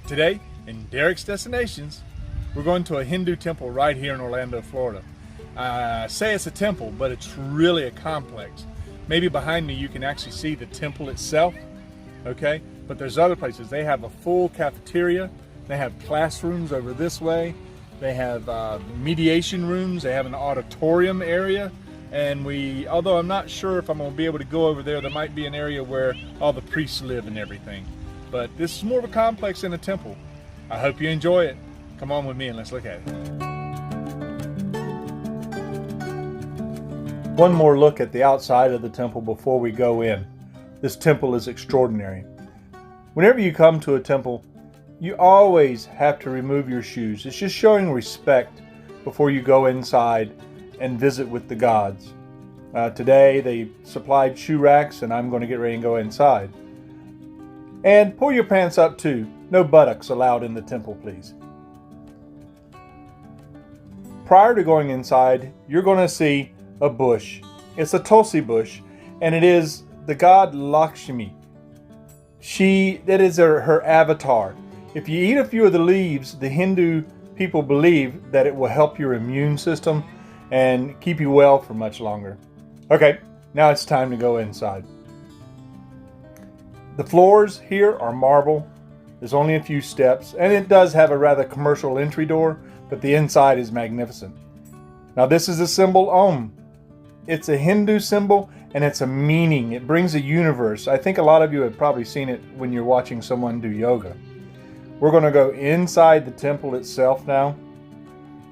Today, in Derek's Destinations, we're going to a Hindu temple right here in Orlando, Florida. I say it's a temple, but it's really a complex. Maybe behind me you can actually see the temple itself, okay? But there's other places. They have a full cafeteria. They have classrooms over this way. They have mediation rooms. They have an auditorium area. And although I'm not sure if I'm going to be able to go over there, there might be an area where all the priests live and everything. But this is more of a complex than a temple. I hope you enjoy it. Come on with me and let's look at it. One more look at the outside of the temple before we go in. This temple is extraordinary. Whenever you come to a temple, you always have to remove your shoes. It's just showing respect before you go inside and visit with the gods. Today they supplied shoe racks and I'm going to get ready and go inside. And pull your pants up too. No buttocks allowed in the temple, please. Prior to going inside, you're going to see a bush. It's a tulsi bush, and it is the god Lakshmi. That is her avatar. If you eat a few of the leaves, the Hindu people believe that it will help your immune system and keep you well for much longer. Okay, now it's time to go inside. The floors here are marble. There's only a few steps, and it does have a rather commercial entry door, but the inside is magnificent. Now this is the symbol Om. It's a Hindu symbol, and it's a meaning. It brings a universe. I think a lot of you have probably seen it when you're watching someone do yoga. We're going to go inside the temple itself now,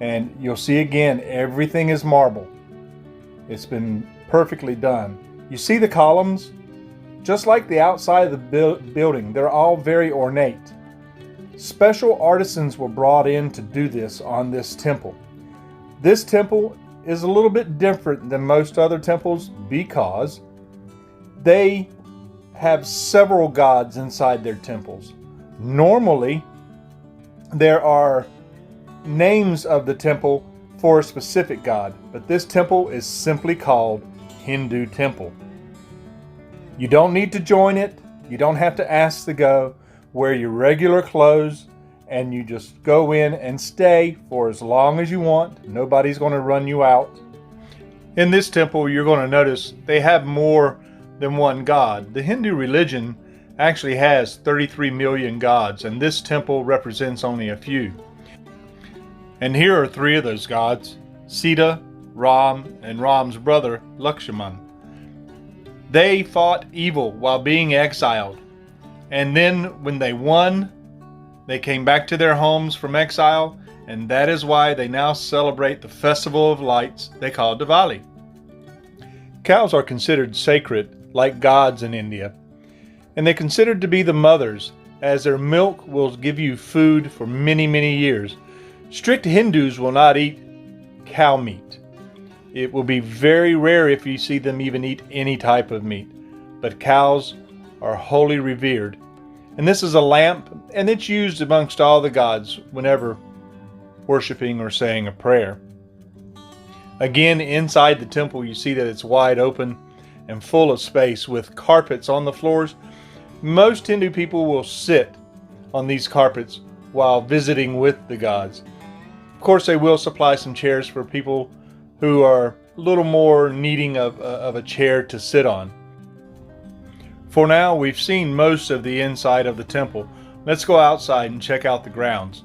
and you'll see again, everything is marble. It's been perfectly done. You see the columns? Just like the outside of the building, they're all very ornate. Special artisans were brought in to do this on this temple. This temple is a little bit different than most other temples because they have several gods inside their temples. Normally, there are names of the temple for a specific god, but this temple is simply called Hindu Temple. You don't need to join it. You don't have to ask to go. Wear your regular clothes and you just go in and stay for as long as you want. Nobody's going to run you out. In this temple, you're going to notice they have more than one god. The Hindu religion actually has 33 million gods, and this temple represents only a few. And here are three of those gods: Sita, Ram, and Ram's brother, Lakshman. They fought evil while being exiled, and then when they won, they came back to their homes from exile, and that is why they now celebrate the festival of lights they call Diwali. Cows are considered sacred like gods in India, and they're considered to be the mothers, as their milk will give you food for many, many years. Strict Hindus will not eat cow meat. It will be very rare if you see them even eat any type of meat. But cows are wholly revered. And this is a lamp, and it's used amongst all the gods whenever worshiping or saying a prayer. Again, inside the temple, you see that it's wide open and full of space with carpets on the floors. Most Hindu people will sit on these carpets while visiting with the gods. Of course, they will supply some chairs for people who are a little more needing of a chair to sit on. For now, we've seen most of the inside of the temple. Let's go outside and check out the grounds.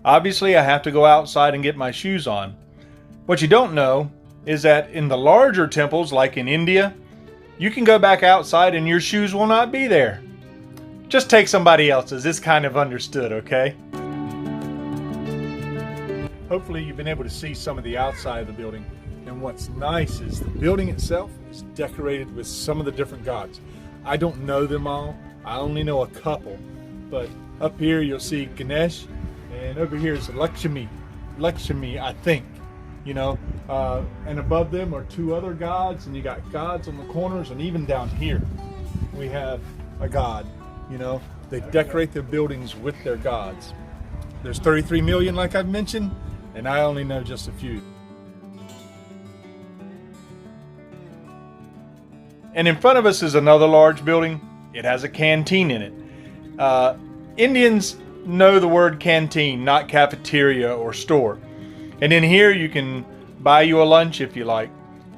Obviously, I have to go outside and get my shoes on. What you don't know is that in the larger temples, like in India, you can go back outside and your shoes will not be there. Just take somebody else's. It's kind of understood, okay? Hopefully you've been able to see some of the outside of the building. And what's nice is the building itself is decorated with some of the different gods. I don't know them all. I only know a couple. But up here you'll see Ganesh, and over here is Lakshmi, I think. You know, and above them are two other gods, and you got gods on the corners, and even down here we have a god. You know, they decorate their buildings with their gods. There's 33 million, like I've mentioned, and I only know just a few. And in front of us is another large building. It has a canteen in it. Indians know the word canteen, not cafeteria or store. And in here you can buy you a lunch if you like.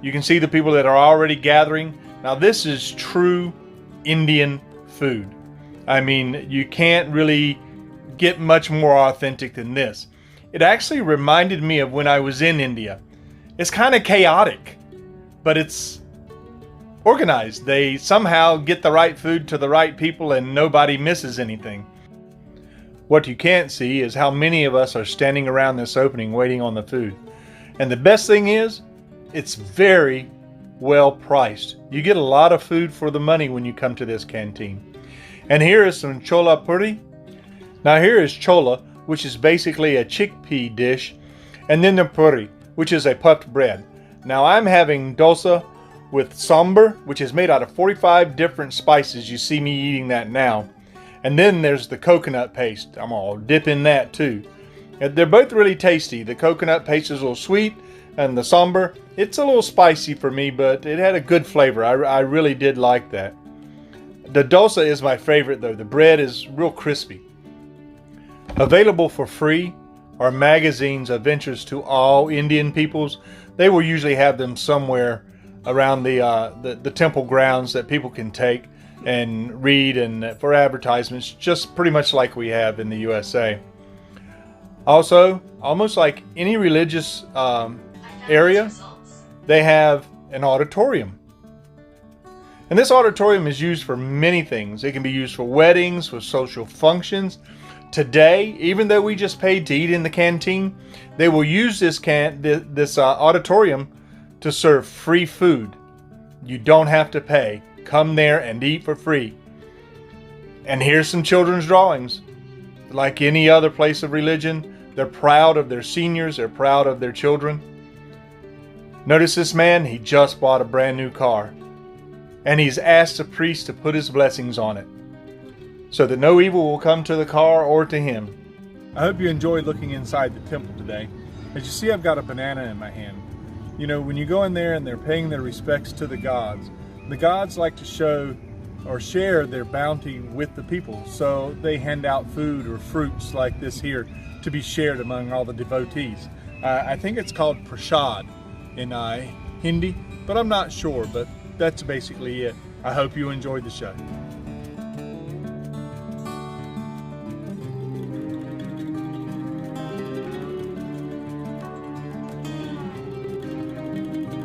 You can see the people that are already gathering. Now this is true Indian food. I mean, you can't really get much more authentic than this. It actually reminded me of when I was in India. It's kind of chaotic, but it's organized. They somehow get the right food to the right people and nobody misses anything. What you can't see is how many of us are standing around this opening waiting on the food. And the best thing is, it's very well priced. You get a lot of food for the money when you come to this canteen. And here is some chola puri. Now here is chola, which is basically a chickpea dish, and then the puri, which is a puffed bread. Now I'm having dosa with sambar, which is made out of 45 different spices. You see me eating that now. And then there's the coconut paste. I'm all dip in that too. And they're both really tasty. The coconut paste is a little sweet, and the sambar, it's a little spicy for me, but it had a good flavor. I really did like that. The dosa is my favorite though. The bread is real crispy. Available for free are magazines of interest to all Indian peoples. They will usually have them somewhere around the temple grounds that people can take and read, and for advertisements, just pretty much like we have in the USA. Also, almost like any religious area, they have an auditorium. And this auditorium is used for many things. It can be used for weddings, for social functions. Today, even though we just paid to eat in the canteen, they will use this auditorium to serve free food. You don't have to pay. Come there and eat for free. And here's some children's drawings. Like any other place of religion, they're proud of their seniors, they're proud of their children. Notice this man, he just bought a brand new car. And he's asked the priest to put his blessings on it, so that no evil will come to the car or to him. I hope you enjoyed looking inside the temple today. As you see, I've got a banana in my hand. You know, when you go in there and they're paying their respects to the gods like to show or share their bounty with the people. So they hand out food or fruits like this here to be shared among all the devotees. I think it's called prasad in Hindi, but I'm not sure, but that's basically it. I hope you enjoyed the show.